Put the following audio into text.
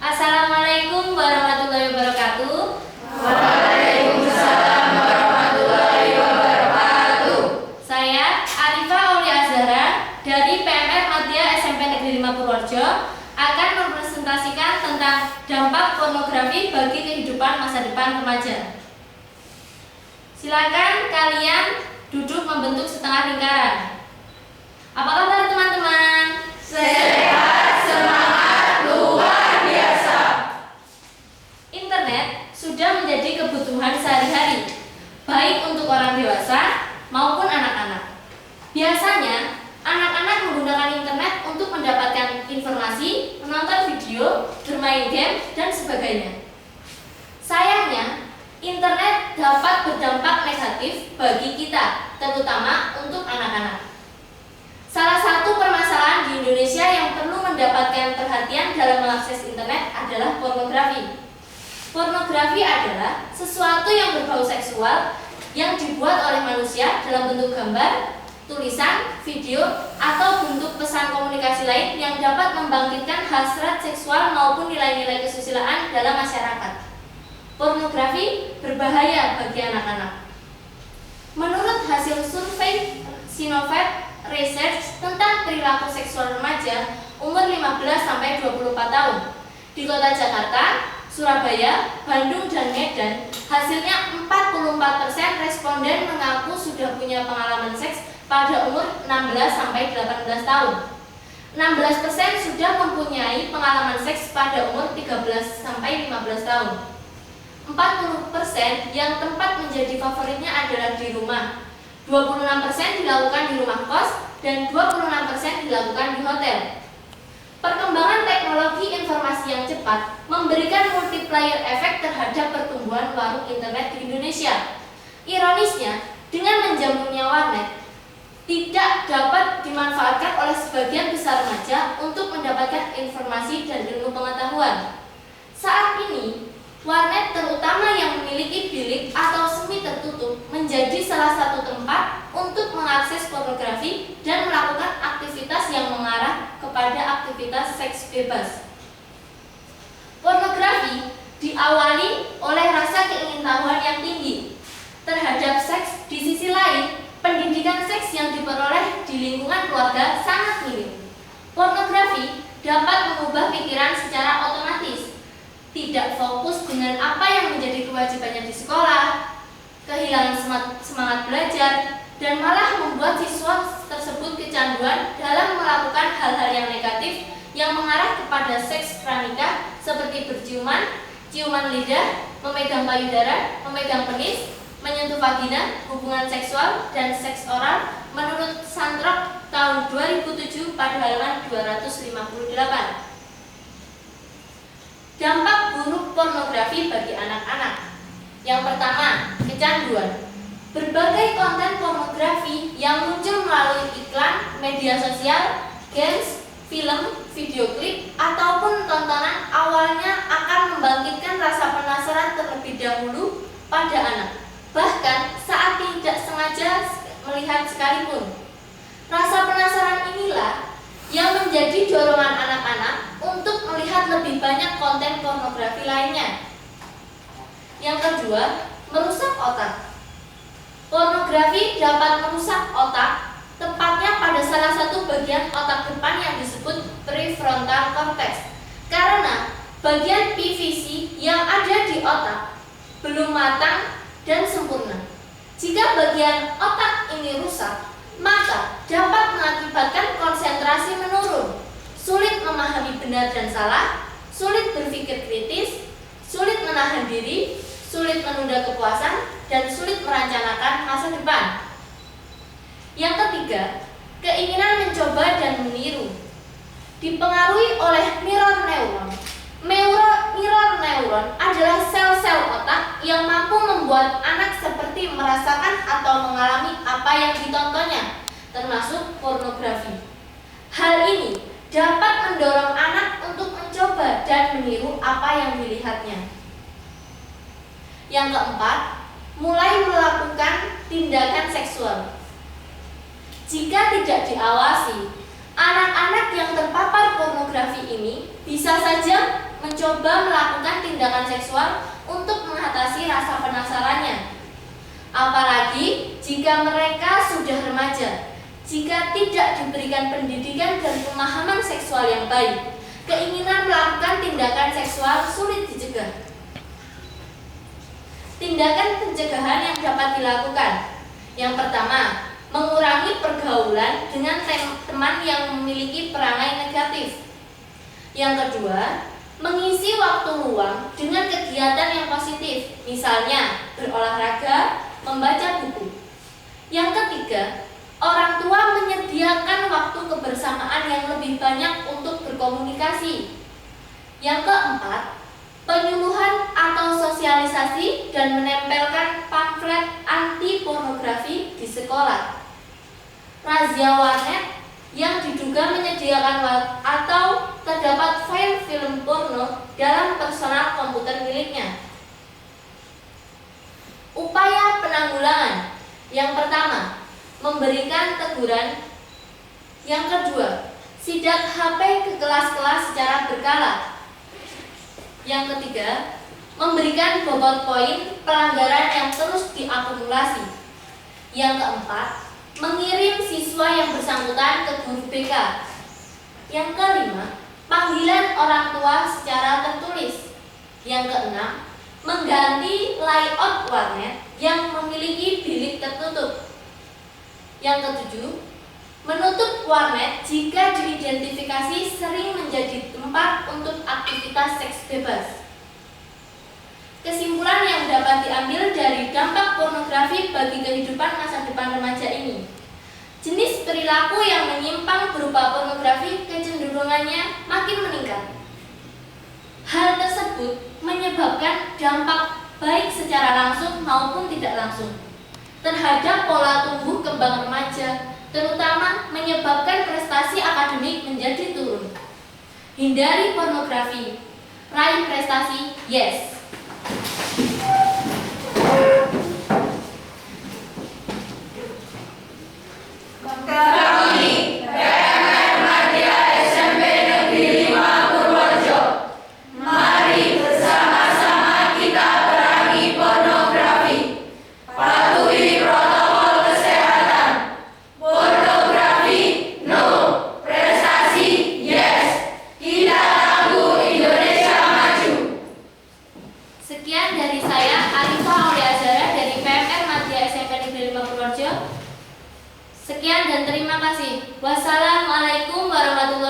Assalamualaikum warahmatullahi wabarakatuh. Waalaikumsalam warahmatullahi wabarakatuh. Saya Arifah Aulia Azhara dari PMR Madya SMP Negeri 5 Purworejo akan mempresentasikan tentang dampak pornografi bagi kehidupan masa depan remaja. Silakan kalian duduk membentuk setengah lingkaran. Apa kabar teman-teman? Sehat, semangat, luar biasa. Internet sudah menjadi kebutuhan sehari-hari, baik untuk orang dewasa maupun anak-anak. Biasanya, anak-anak menggunakan internet untuk mendapatkan informasi, menonton video, bermain game, dan sebagainya. Sayangnya, internet dapat berdampak negatif bagi kita, terutama untuk anak-anak. Salah satu permasalahan di Indonesia yang perlu mendapatkan perhatian dalam mengakses internet adalah pornografi. Pornografi adalah sesuatu yang berbau seksual yang dibuat oleh manusia dalam bentuk gambar, tulisan, video, atau bentuk pesan komunikasi lain yang dapat membangkitkan hasrat seksual maupun nilai-nilai kesusilaan dalam masyarakat. Pornografi berbahaya bagi anak-anak. Menurut hasil survei Sinovac Research tentang perilaku seksual remaja umur 15-24 tahun di kota Jakarta, Surabaya, Bandung, dan Medan, hasilnya 44% responden mengaku sudah punya pengalaman seks pada umur 16-18 tahun. 16% sudah mempunyai pengalaman seks pada umur 13-15 tahun. 40% yang tempat menjadi favoritnya adalah di rumah. 26% dilakukan di rumah kos dan 26% dilakukan di hotel. Perkembangan teknologi informasi yang cepat memberikan multiplier efek terhadap pertumbuhan warung internet di Indonesia. Ironisnya, dengan menjamurnya warnet tidak dapat dimanfaatkan oleh sebagian besar remaja untuk mendapatkan informasi dan ilmu pengetahuan. Saat ini, warnet terutama yang memiliki bilik atau semi tertutup menjadi salah satu tempat untuk mengakses pornografi dan melakukan aktivitas yang mengarah kepada aktivitas seks bebas. Pornografi diawali oleh rasa keingintahuan yang tinggi terhadap seks. Di sisi lain, pendidikan seks yang diperoleh di lingkungan keluarga sangat minim. Pornografi dapat mengubah pikiran secara otomatis, tidak fokus dengan apa yang menjadi kewajibannya di sekolah, kehilangan semangat belajar, dan malah membuat siswa tersebut kecanduan dalam melakukan hal-hal yang negatif yang mengarah kepada seks pranikah seperti berciuman, ciuman lidah, memegang payudara, memegang penis, menyentuh vagina, hubungan seksual, dan seks oral menurut Santrok tahun 2007 pada halaman 258. Dampak buruk pornografi bagi anak-anak. Yang pertama, kecanduan. Berbagai konten pornografi yang muncul melalui iklan, media sosial, games, film, video klip, ataupun tontonan awalnya akan membangkitkan rasa penasaran terlebih dahulu pada anak, bahkan saat tidak sengaja melihat sekalipun. Rasa penasaran inilah yang menjadi dorongan anak-anak untuk melihat lebih banyak konten pornografi lainnya. Yang kedua, merusak otak. Pornografi dapat merusak otak, tepatnya pada salah satu bagian otak depan yang disebut prefrontal cortex, karena bagian PVC yang ada di otak belum matang dan sempurna. Jika bagian otak ini rusak, maka dapat mengakibatkan konsentrasi menurun, sulit memahami benar dan salah, sulit berpikir kritis, sulit menahan diri, sulit menunda kepuasan, dan sulit merencanakan masa depan. Yang ketiga, keinginan mencoba dan meniru. Dipengaruhi oleh mirror neuron. Mirror neuron adalah sel-sel otak yang mampu membuat anak seperti merasakan atau mengalami apa yang ditontonnya, termasuk pornografi. Hal ini dapat mendorong anak untuk mencoba dan meniru apa yang dilihatnya. Yang keempat, mulai melakukan tindakan seksual. Jika tidak diawasi, anak-anak yang terpapar pornografi ini bisa saja mencoba melakukan tindakan seksual untuk mengatasi rasa penasarannya. Apalagi jika mereka sudah remaja. Jika tidak diberikan pendidikan dan pemahaman seksual yang baik, keinginan melakukan tindakan seksual sulit dicegah. Tindakan pencegahan yang dapat dilakukan. Yang pertama, mengurangi pergaulan dengan teman yang memiliki perangai negatif. Yang kedua, mengisi waktu luang dengan kegiatan yang positif, misalnya berolahraga, membaca buku. Yang ketiga, orang tua menyediakan waktu kebersamaan yang lebih banyak untuk berkomunikasi. Yang keempat, penyuluhan atau sosialisasi dan menempelkan pamflet anti pornografi di sekolah. Razia warnet yang diduga menyediakan atau terdapat file film porno dalam personal komputer miliknya. Upaya penanggulangan. Yang pertama, memberikan teguran. Yang kedua, sidak HP ke kelas-kelas secara berkala. Yang ketiga, memberikan bobot poin pelanggaran yang terus diakumulasi. Yang keempat, mengirim siswa yang bersangkutan ke guru BK. Yang kelima, panggilan orang tua secara tertulis. Yang keenam, mengganti layout warnet yang memiliki bilik tertutup. Yang ketujuh, menutup warnet jika diidentifikasi sering menjadi tempat untuk aktivitas seks bebas. Kesimpulan yang dapat diambil dari dampak pornografi bagi kehidupan masa depan remaja ini. Jenis perilaku yang menyimpang berupa pornografi kecenderungannya makin meningkat. Hal tersebut menyebabkan dampak baik secara langsung maupun tidak langsung terhadap pola tumbuh kembang remaja, terutama menyebabkan prestasi akademik menjadi turun. Hindari pornografi, raih prestasi, yes. Kami, PMR Madya SMP Negeri 5 Purworejo, mari bersama-sama kita perangi pornografi. Patuhi protokol kesehatan. Pornografi, no. Prestasi, yes. Kita tangguh Indonesia maju. Sekian dari saya, Arifah Auliazara dari PMR Madya SMP Negeri 5 Purworejo. Sekian dan terima kasih. Wassalamualaikum warahmatullahi wabarakatuh.